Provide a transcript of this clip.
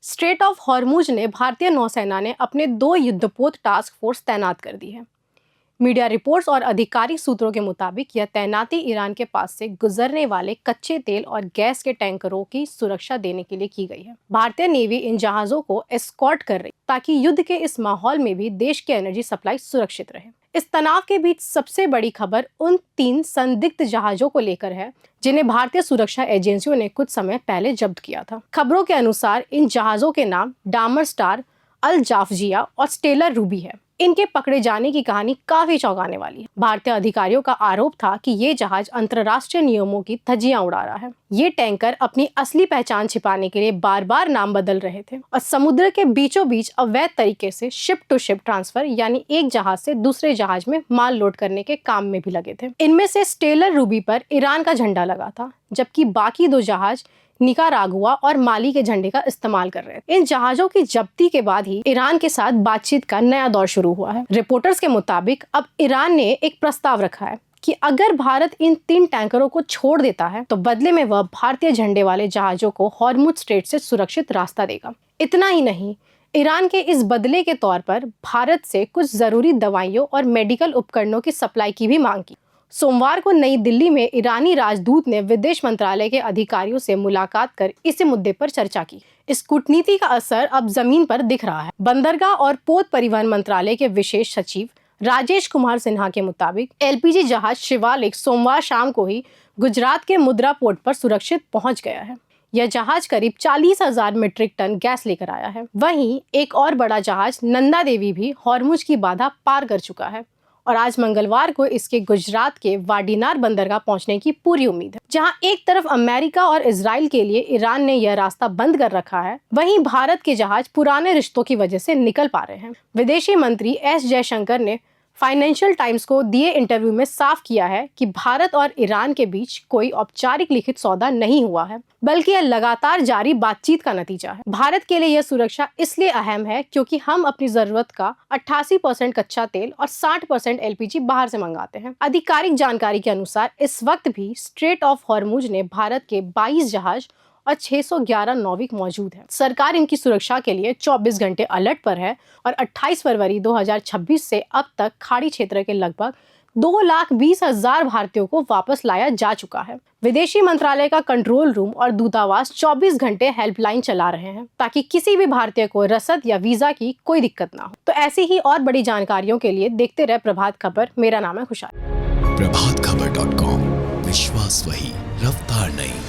Straight of Hormuz ने भारतीय नौसेना ने अपने 2 युद्धपोत टास्क फोर्स तैनात कर दी है। मीडिया रिपोर्ट्स और आधिकारिक सूत्रों के मुताबिक यह तैनाती ईरान के पास से गुजरने वाले कच्चे तेल और गैस के टैंकरों की सुरक्षा देने के लिए की गई है। भारतीय नेवी इन जहाजों को एस्कॉर्ट कर रही ताकि युद्ध के इस माहौल में भी देश की एनर्जी सप्लाई सुरक्षित रहे। इस तनाव के बीच सबसे बड़ी खबर उन 3 संदिग्ध जहाजों को लेकर है जिन्हें भारतीय सुरक्षा एजेंसियों ने कुछ समय पहले जब्त किया था। खबरों के अनुसार इन जहाजों के नाम डामर स्टार, अल जाफजिया और स्टेलर रूबी है। इनके पकड़े जाने की कहानी काफी चौंकाने वाली है। भारतीय अधिकारियों का आरोप था कि ये जहाज अंतर्राष्ट्रीय नियमों की धज्जियां उड़ा रहा है। ये टैंकर अपनी असली पहचान छिपाने के लिए बार बार नाम बदल रहे थे और समुद्र के बीचों बीच अवैध तरीके से शिप टू शिप ट्रांसफर यानी एक जहाज से दूसरे जहाज में माल लोड करने के काम में भी लगे थे। इनमें से स्टेलर रूबी पर ईरान का झंडा लगा था, जबकि बाकी 2 जहाज निकारागुआ और माली के झंडे का इस्तेमाल कर रहे थे। इन जहाजों की जब्ती के बाद ही ईरान के साथ बातचीत का नया दौर शुरू हुआ है। रिपोर्टर्स के मुताबिक अब ईरान ने एक प्रस्ताव रखा है कि अगर भारत इन 3 टैंकरों को छोड़ देता है तो बदले में वह भारतीय झंडे वाले जहाजों को हॉर्मुज स्ट्रेट से सुरक्षित रास्ता देगा। इतना ही नहीं, ईरान के इस बदले के तौर पर भारत से कुछ जरूरी दवाइयों और मेडिकल उपकरणों की सप्लाई की भी मांग की। सोमवार को नई दिल्ली में ईरानी राजदूत ने विदेश मंत्रालय के अधिकारियों से मुलाकात कर इसी मुद्दे पर चर्चा की। इस कूटनीति का असर अब जमीन पर दिख रहा है। बंदरगाह और पोत परिवहन मंत्रालय के विशेष सचिव राजेश कुमार सिन्हा के मुताबिक एलपीजी जहाज शिवालिक सोमवार शाम को ही गुजरात के मुद्रा पोर्ट पर सुरक्षित पहुंच गया है। यह जहाज करीब 40,000 मीट्रिक टन गैस लेकर आया है। वहीं एक और बड़ा जहाज नंदा देवी भी हॉर्मुज की बाधा पार कर चुका है और आज मंगलवार को इसके गुजरात के वाडीनार बंदरगाह पहुंचने की पूरी उम्मीद है। जहां एक तरफ अमेरिका और इजराइल के लिए ईरान ने यह रास्ता बंद कर रखा है, वहीं भारत के जहाज पुराने रिश्तों की वजह से निकल पा रहे हैं। विदेशी मंत्री एस जयशंकर ने फाइनेंशियल टाइम्स को दिए इंटरव्यू में साफ किया है कि भारत और ईरान के बीच कोई औपचारिक लिखित सौदा नहीं हुआ है, बल्कि यह लगातार जारी बातचीत का नतीजा है। भारत के लिए यह सुरक्षा इसलिए अहम है क्योंकि हम अपनी जरूरत का 88% कच्चा तेल और 60% एलपीजी बाहर से मंगाते हैं। आधिकारिक जानकारी के अनुसार इस वक्त भी स्ट्रेट ऑफ हॉर्मुज ने भारत के 22 जहाज और 611 नाविक मौजूद हैं। सरकार इनकी सुरक्षा के लिए 24 घंटे अलर्ट पर है और 28 फरवरी 2026 से अब तक खाड़ी क्षेत्र के लगभग 2,20,000 भारतीयों को वापस लाया जा चुका है। विदेशी मंत्रालय का कंट्रोल रूम और दूतावास 24 घंटे हेल्पलाइन चला रहे हैं ताकि किसी भी भारतीय को रसद या वीजा की कोई दिक्कत ना हो। तो ऐसी ही और बड़ी जानकारियों के लिए देखते रहे प्रभात खबर। मेरा नाम है खुशहाल। प्रभातखबर.com, विश्वास वही, रफ्तार नहीं।